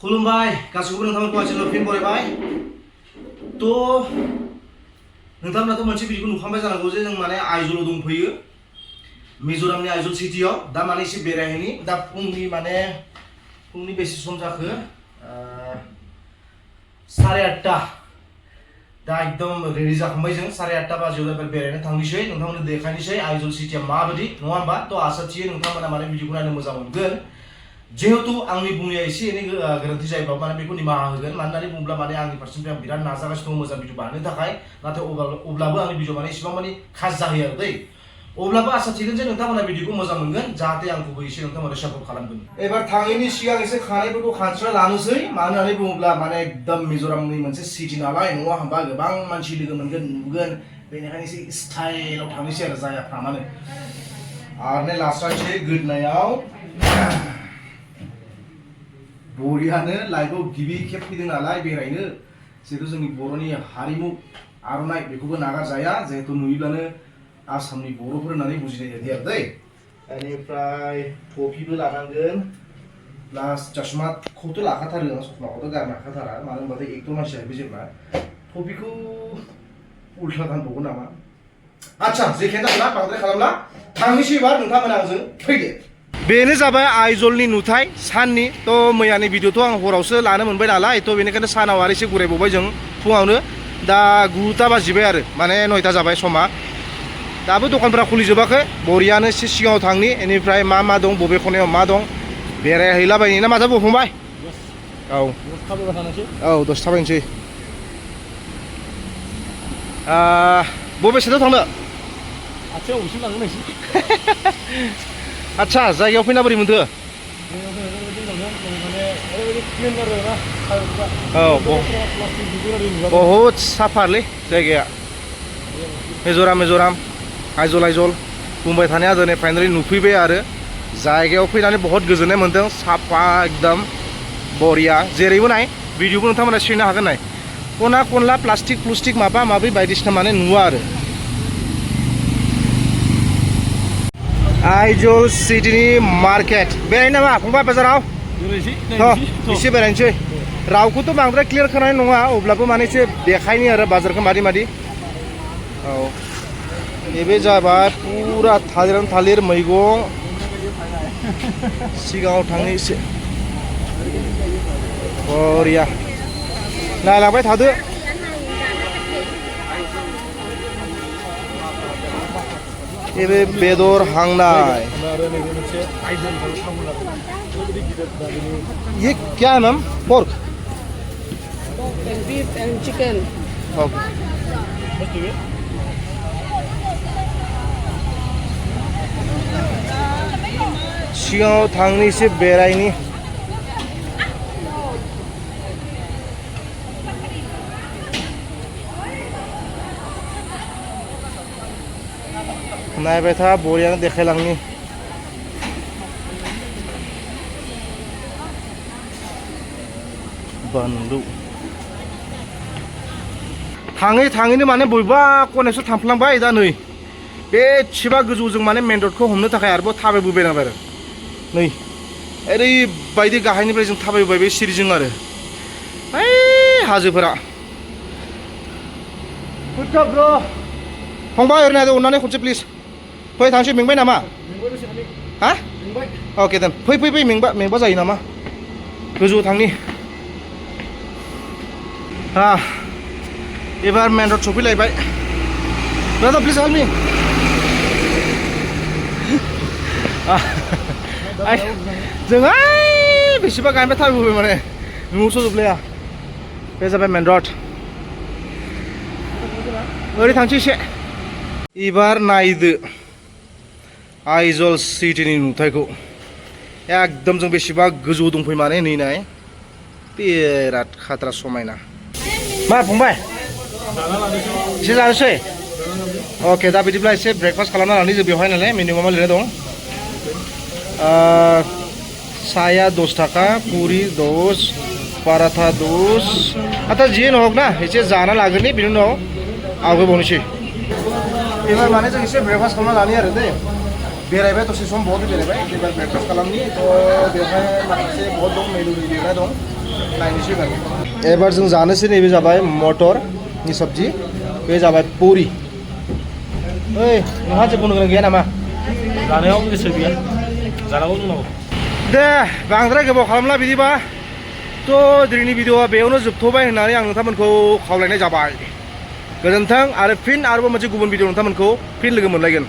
खुलुमबाय गासिबो नोंथांमोनखौ आथिखालाव फिन बरायबाय तो नोंथांमोनाथ' मोनसे भिडिअखौ नुखांबाय जानांगौ जे जों माने आइजलाव दंफैयो मिजोरामनि आइजल सिटियाव दा माने एसे बेरायहैनि दा फुंनि बेसे सम जाखो 8:30 दा एकदम रेडि जाखांबाय जों 8:30 बाजियाव दा बेरायनो थांनिसै नोंथांमोननो देखायनोसै आइजल सिटिया माबायदि नङा होमबा तो आसा थियो नोंथांमोना माने भिडिअखौ नायनो मोजां मोनगोन जेहेतु आंनि बुंनाया एसे एनै गोरोन्थि जायोब्ला माने बेखौ निमाहा होगोन मानो होननानै बुङोब्ला माने आंनि फारसेनिफ्राय आं बिराद नाजागासिनो दं मोजां भिडिअ बानायनो थाखाय नाथाय अब्लाबो आंनि भिडिअ माने इसेबां माने खास जाहैयो आरो दै अब्लाबो आसा थिगोन जे नोंथांमोना भिडिअखौ मोजां मोनगोन जाहाथे आंखौबो एसे नोंथांमोना सापर्ट खालामगोन एबार थाङैनि सिगां एसे खानायफोरखौ खानस्रा लानोसै मानो होननानै बुङोब्ला माने एकदम मिजोरामनि मोनसे सिटि नालाय नङा होमबा गोबां मानसि लोगो मोनगोन नुगोन बेनिखायनो एसे स्टाइलाव थांनोसै आरो जायगाफ्रामानो आरनाइ लास्रानोसै गोदोनायाव बरियानो लाइफआव गिबि खेब फैदों नालाय बेरायनो जिहेतु जोंनि बर'नि हारिमु आरनाइ बेखौबो नागारजाया जिहेतु नुयोब्लानो आसामनि बर'फोर होननानै बुजिनाय जायो आरो दै बेनिफ्राय टफिबो लानांगोन प्लास चश्माखौथ' लाखाथारो आं चश्माखौथ' गारनो हाखाथारा मानो होनबाथाय एक्टर मानसि जाहैबाय जेब्ला टफिखौ उल्था गानबावगोन नामा आच्छा जेखियानो जादोंना बांद्राय खालामला थांनोसै एबार नोंथांमोना आंजों फैदो बेनो जाबाय आइजलनि नुथाय साननि तो मैयानि भिडिअ'थ' आं हरावसो लानो मोनबाय नालाय तो बेनिखायनो सानाव आरो एसे गुरायबावबाय जों फुङावनो दा 9टा बाजिबाय आरो माने 9टा जाबाय समा दाबो दखानफोरा खुलिजोबाखै बरियानो एसे सिगाङाव थांनि बेनिफ्राय मा दं बबे खनायाव मा दं बेरायहैलाबायनि ना मा जाबो फंबाय औ दसे थाबायनोसै बबे साइडआव थांनो आच्छा जायगायाव फैना बोरै मोनखो औ बहुद साफालै जायगाया मिजोराम आइजल बुंबाय थानाया दिनै फाइनालि नुफैबाय आरो जायगायाव फैनानै बहुत गोजोननाय मोन्दों साफा एकदम बरिया जेरैबो नाय भिडिअबो नोंथांमोना सिनायनो हागोन नाय खना खनला प्लास्टिक माबा माबि बायदिसिना माने नुवा आरो आइजल सिटीनि मार्केट बेरायनो नामा फंबाय बाजाराव एसे बेरायनोसै रावखौथ' बांद्राय क्लियार खोनानाय नङा अब्लाबो माने एसे देखायनि आरो बाजारखौ मादि औ नैबे जाबाय पुरा थालिर मैगं सिगाङाव थांनो एसे बरिया नायलांबाय थादो एबे बेदर हांनाय ये क्या है ma'am pork beef and chicken. Okay. सिगाङाव थांनि एसे बेरायनि नायबाय था बरियानो देखायलांनि बानलु थाङैनो माने बबेबा खनायावसो थांफ्लांबाय दा नै बे एसेबा गोजौजों माने मेन रडखौ हमनो थाखाय आरोबाव थाबायबोबायनांबाय आरो नै ओरैबायदि गाहायनिफ्राय जों थाबायबोबाय बे सिरिजों आरो ओइ हाजोफोरा फंबाय ओरैनो नायदो अननानै खनसे प्लिज फै थांसै मेंबाय नामा हा अके देन फै मेंबा जायो नामा गोजौआव थांनि एबार मेन रड सफैलायबाय दादा प्लिज हेल्प मी जों बेसेबा गायनिफ्राय थाबायबोबाय माने नुस'जोबलाया बे जाबाय मेन रड ओरै थांसै एसे एबार नायदो आइजल सिटीनि नुथायखौ एकदम जों बेसेबा गोजौ दंफैयो माने नै नाय बिराद खाथ्रा समायना मा फंबाय एसे जानोसै अके दा बिदिब्ला एसे ब्रेकफास्ट खालामना लानि जों बेवहाय नालाय मेनुआव मा लिरनाय दं साया 10 टाका पुरी 10 पराठा 10 आथा जियानो हक ना एसे जाना लाग्रोनि बिनि उनाव आवगायबावनोसै एबार माने जों एसे ब्रेकफास्ट खालामना लानि आरो दे बेरायबाय दसे सम बहुत बेरायबाय एबार ब्रेकफास्ट खालामनि तो बेवहाय माखासे बहुत दं मेनु लिरनाय दं नायनोसै एबार जों जानोसै नैबे जाबाय मटरनि सब्जी बे जाबाय पुरी ओइ नोंहा जेबो बुंनो गोनां गैया नामा जानायाव गोसो गैया जानांगौ जोंनाव दे बांद्राय गोबाव खालामला बिदिबा थ' दिनैनि भिडिअआ बेयावनो जोबथ'बाय होननानै आं नोंथांमोनखौ खावलायनाय जाबाय गोजोन्थों आरो फिन आरोबाव मोनसे गुबुन भिडिअ नोंथांमोनखौ फिन लोगो मोनलायगोन